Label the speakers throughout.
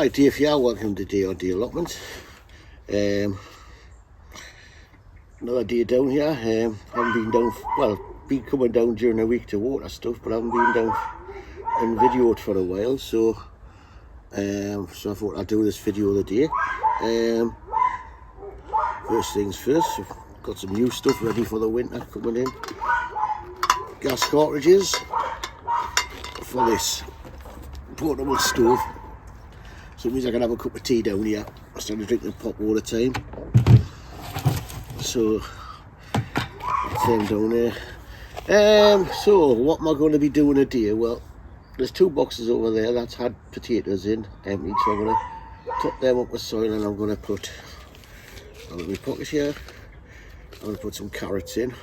Speaker 1: Right, Dave here, welcome to DRD Allotment. Another day down here. Haven't been down, well, been coming down during the week to water stuff, but I haven't been down and videoed for a while, so I thought I'd do this video of the day. First things first, I've got some new stuff ready for the winter coming in. Gas cartridges for this portable stove. So it means I can have a cup of tea down here instead of drinking pop all the time. So that's them down there. So what am I going to be doing today? Well, there's two boxes over there that's had potatoes in, empty. So I'm going to top them up with soil, and I'm going to put, I've got my pocket here, I'm going to put some carrots in.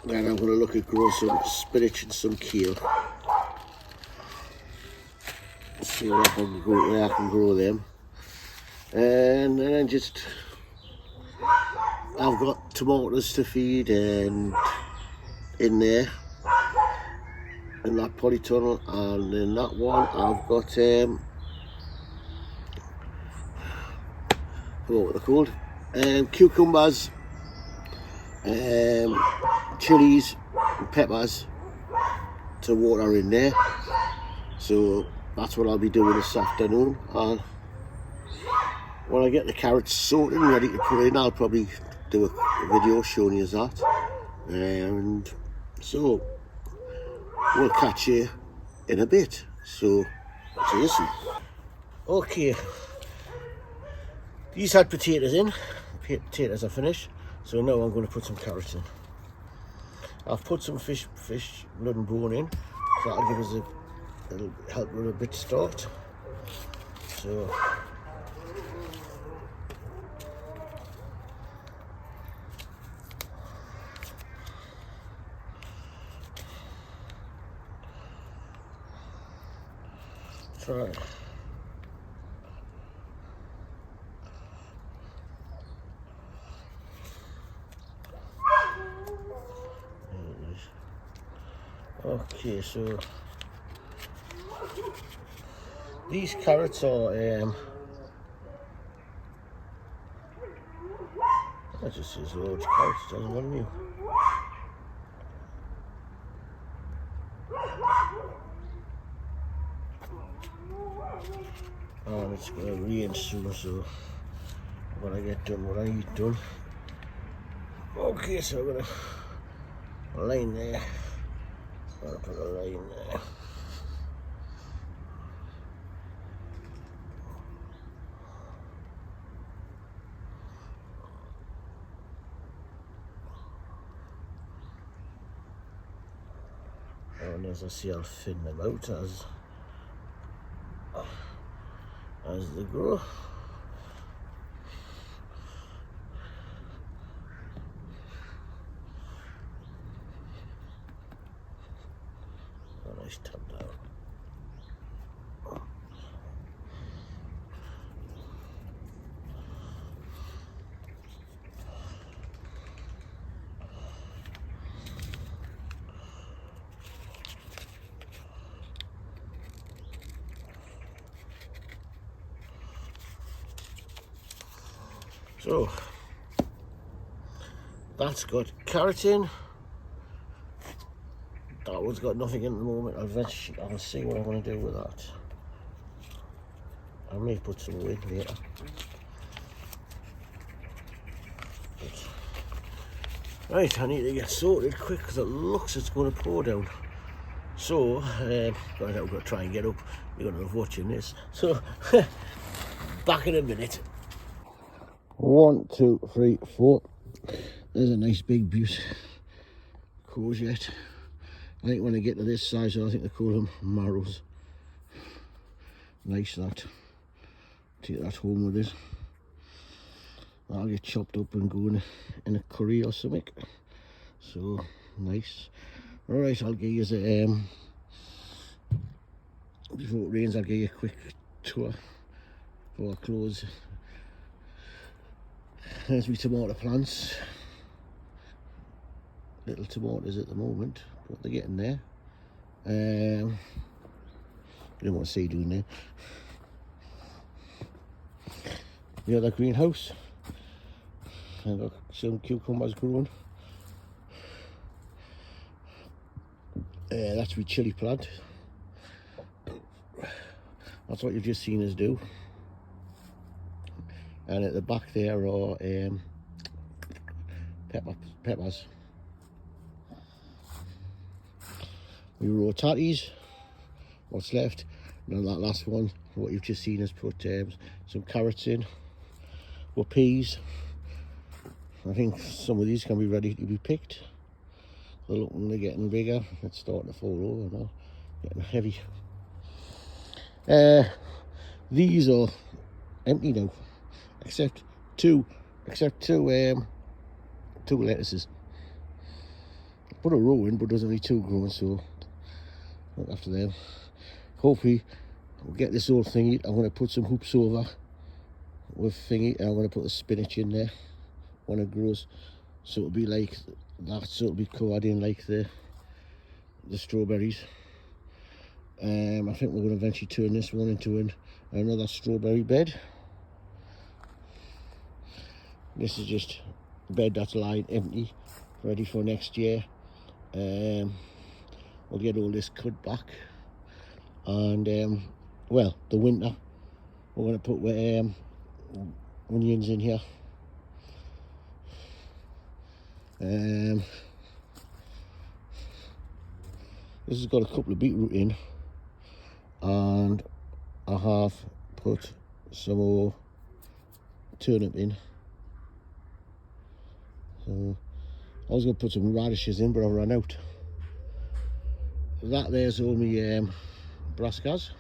Speaker 1: Then I'm going to look at growing some spinach and some kale. See where I can grow them. And then just, I've got tomatoes to feed and in there, in that polytunnel, and in that one I've got what they're called, cucumbers, chilies and peppers to water in there. So that's what I'll be doing this afternoon. When I get the carrots sorted and ready to put in, I'll probably do a video showing you that. And so we'll catch you in a bit. So let's listen. Okay, these had potatoes in. Potatoes are finished. So now I'm going to put some carrots in. I've put some fish blood and bone in. So that'll give us it'll help with a bit start. So try. Okay, so these carrots are that just says large carrots, doesn't want you. And it's gonna rain soon, so when I get done what I need done. Okay, so I'm gonna line there. I'm gonna put a line there. And as I see, I'll thin them out as they grow. A nice tub down. So that's got carrot in. That one's got nothing in at the moment. I'll see what I'm going to do with that. I may put some in later. Right, I need to get sorted quick because it looks it's going to pour down. So, I've got to try and get up. You're going to be watching this. So, back in a minute. 1, 2, 3, 4. There's a nice big beaut courgette. I think when I get to this size, I think they call them marrows. Nice that. Take that home with us. That'll get chopped up and go in a curry or something. So nice. Alright, I'll give you before it rains, I'll give you a quick tour before I close. There's my tomato plants. Little tomatoes at the moment, but they're getting there. didn't want to see doing there. The other greenhouse, I've got some cucumbers growing. That's my chilli plant. That's what you've just seen us do. And at the back there are peppers. We raw tatties, what's left. And that last one, what you've just seen us put some carrots in, or peas. I think some of these can be ready to be picked. They're getting bigger. It's starting to fall over now, getting heavy. These are empty now, except two lettuces. Put a row in, but there's only 2 growing, so look after them. Hopefully we'll get this whole thingy. I'm going to put some hoops over with thingy, and I'm going to put the spinach in there when it grows, so it'll be like that, so it'll be covered in like the strawberries. I think we're going to eventually turn this one into another strawberry bed. This is just a bed that's lying empty, ready for next year. We'll get all this cut back, and well, the winter we're going to put onions in here. This has got a couple of beetroot in, and I have put some more turnip in. So I was going to put some radishes in, but I've run out. That there's all my brassicas,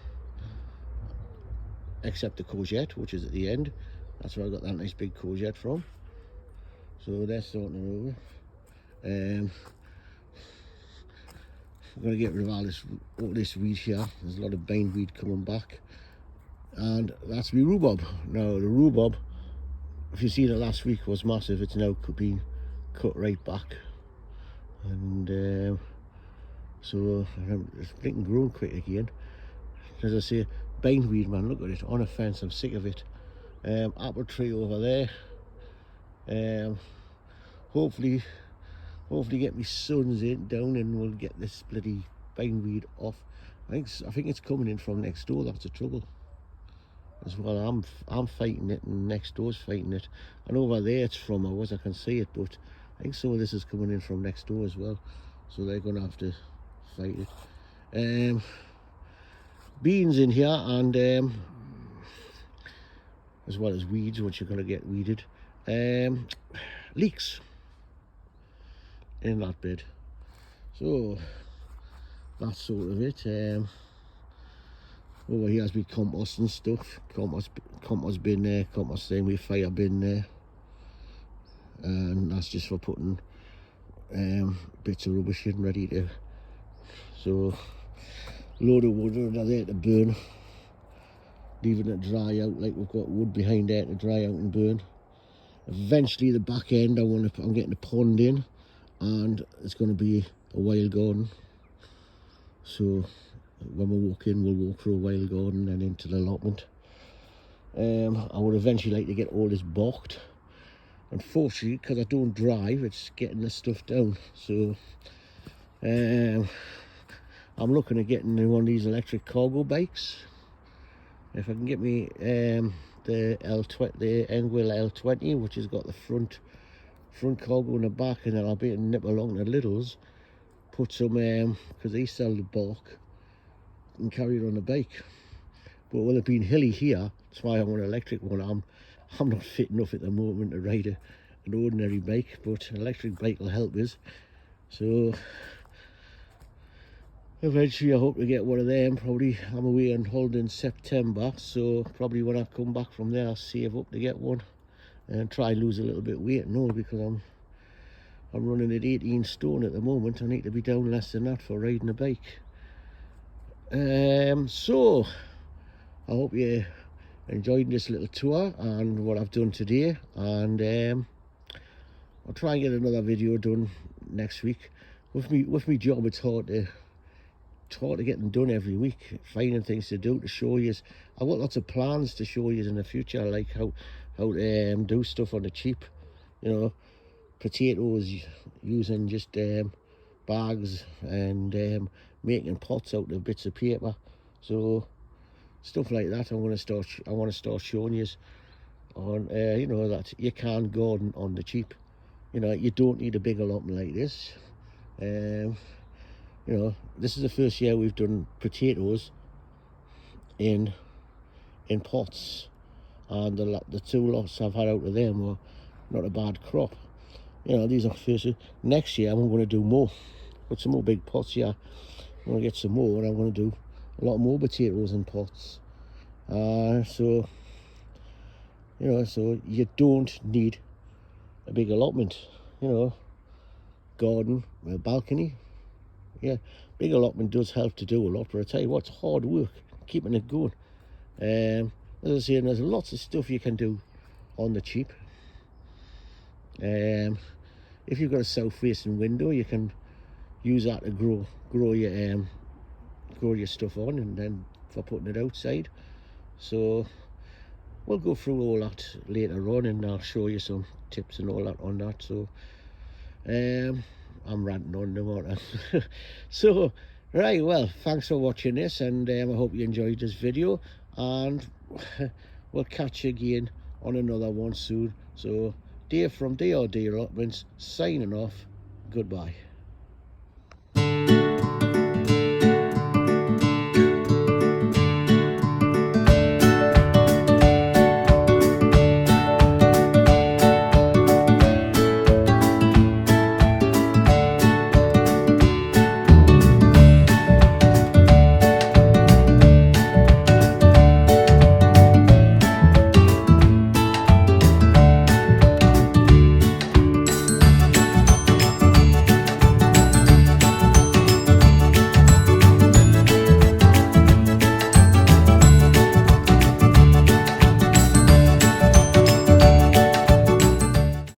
Speaker 1: except the courgette, which is at the end. That's where I got that nice big courgette from. So they're starting over. I'm going to get rid of all this weed here. There's a lot of bindweed coming back, and that's my rhubarb. Now the rhubarb, if you seen it last week, was massive. It's now being cut right back, and so it's blinking growing quick again. As I say, bindweed, man, look at it on a fence. I'm sick of it. Apple tree over there. Hopefully get my sons down, and we'll get this bloody bindweed off. I think it's coming in from next door. That's the trouble as well. I'm fighting it, and next door's fighting it, and over there it's from ours. I can see it, but I think some of this is coming in from next door as well, so they're gonna have to fight it. Beans in here, and as well as weeds, which you're gonna get weeded. Leeks in that bed. So that's sort of it. Over here has been compost and stuff. Compost bin there, compost thing with fire bin there, and that's just for putting bits of rubbish in ready to. So load of wood under there to burn, leaving it dry out. Like we've got wood behind there to dry out and burn. Eventually the back end, I'm getting a pond in, and it's going to be a wild garden. So when we walk in, we'll walk through a wild garden and into the allotment. I would eventually like to get all this boxed. Unfortunately, because I don't drive, it's getting this stuff down. So I'm looking at getting one of these electric cargo bikes. If I can get me the Engwell L20, which has got the front cargo in the back, and then I'll be able to nip along the littles, put some, because they sell the bulk, and carry it on the bike. But with it being hilly here, that's why I want an electric one. I'm not fit enough at the moment to ride an ordinary bike, but an electric bike will help us. So eventually I hope to get one of them. Probably I'm away on holiday in September, so probably when I come back from there I'll save up to get one and try and lose a little bit of weight. No, because I'm running at 18 stone at the moment. I need to be down less than that for riding a bike. So I hope you enjoyed this little tour and what I've done today, and I'll try and get another video done next week. With me job, it's hard to try to get them done every week, finding things to do to show you. I've got lots of plans to show you in the future, like how to do stuff on the cheap, you know, potatoes using just bags, and making pots out of bits of paper. So stuff like that I want to start showing you on, you know, that you can garden on the cheap. You know, you don't need a big allotment like this. You know, this is the first year we've done potatoes in pots, and the 2 lots I've had out of them were not a bad crop. You know, these are first. Next year I'm going to do more. Got some more big pots here. I'm going to get some more, and I'm going to do a lot more potatoes in pots. So, you know, so you don't need a big allotment. You know, garden, a balcony. Yeah, big allotment does help to do a lot, but I tell you what, it's hard work keeping it going. As I say, there's lots of stuff you can do on the cheap. If you've got a south-facing window, you can use that to grow your stuff on, and then for putting it outside. So we'll go through all that later on, and I'll show you some tips and all that on that. So I'm ranting on now, aren't I? So right, well, thanks for watching this, and I hope you enjoyed this video, and we'll catch you again on another one soon. So Dave from DRD Allotments signing off. Goodbye.